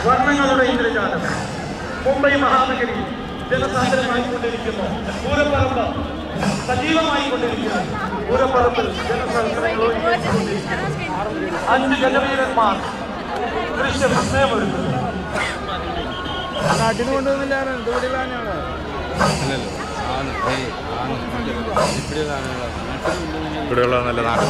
വർണ്ണങ്ങളുടെ ഇന്ദ്രജാലം മുംബൈ മഹാനഗരി ജനസാന്ദ്രമായിക്കൊണ്ടിരിക്കുന്നു. പൂരപ്പറമ്പ് സജീവമായിക്കൊണ്ടിരിക്കുന്നു. പൂരപ്പറമ്പിൽ ജനസഹസ്രങ്ങൾ 5 ഗജവീരന്മാർ ദൃശ്യ വിസ്മയമൊരുക്കുന്നു. നാട്ടിന് കൊണ്ടുവന്നില്ല ഇവിടെയുള്ള നല്ല നാട്ടിൽ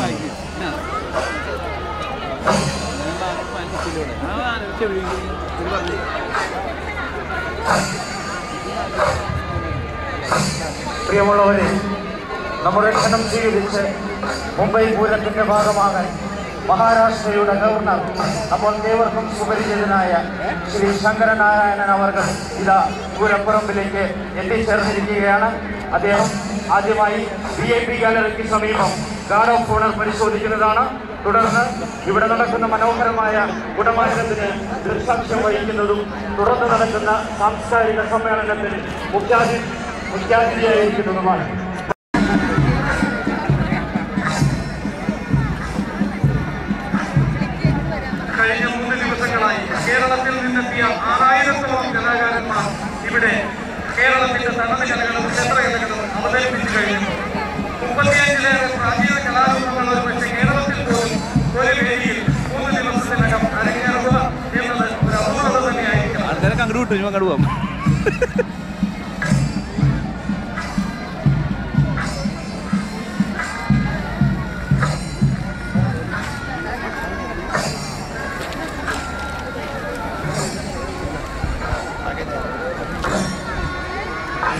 പ്രിയമുള്ളവരെ, നമ്മുടെ ക്ഷണം സ്വീകരിച്ച് മുംബൈ പൂരത്തിന്റെ ഭാഗമാകാൻ മഹാരാഷ്ട്രയുടെ ഗവർണർ നമ്മൾക്ക് ഏവർക്കും സുപരിചിതനായ ശ്രീ ശങ്കരനാരായണൻ അവർ ഇതാ പൂരപ്പറമ്പിലേക്ക് എത്തിച്ചേർന്നിരിക്കുകയാണ്. അദ്ദേഹം ആദ്യമായി VIP ഗാലറിക്ക് സമീപം ഗാർഡ് ഓഫ് ഓണർ പരിശോധിക്കുന്നതാണ്. തുടർന്ന് ഇവിടെ നടക്കുന്ന മനോഹരമായ കുടമാറ്റത്തിന് ദൃക്സാക്ഷ്യം വഹിക്കുന്നതും തുടർന്ന് നടക്കുന്ന സാംസ്കാരിക സമ്മേളനത്തിൽ മുഖ്യാതിഥിയായിരിക്കുന്നതുമാണ്. കഴിഞ്ഞ 3 ദിവസങ്ങളായി കേരളത്തിൽ നിന്നെത്തിയ 6000-ഓളം കലാകാരന്മാർ ഇവിടെ കേരളത്തിന്റെ തനത് കലകളും ക്ഷേത്രകലകളും അവതരിപ്പിച്ചു കഴിഞ്ഞു. 35-ലേറെ പ്രാചീന കലാരൂപങ്ങൾ പക്ഷേ കേരളത്തിൽ പോലും ഒരു വേദിയിൽ 3 ദിവസത്തിനകം അരങ്ങേറുക എന്നത് ഒരു അപൂർവത തന്നെയായിരിക്കും.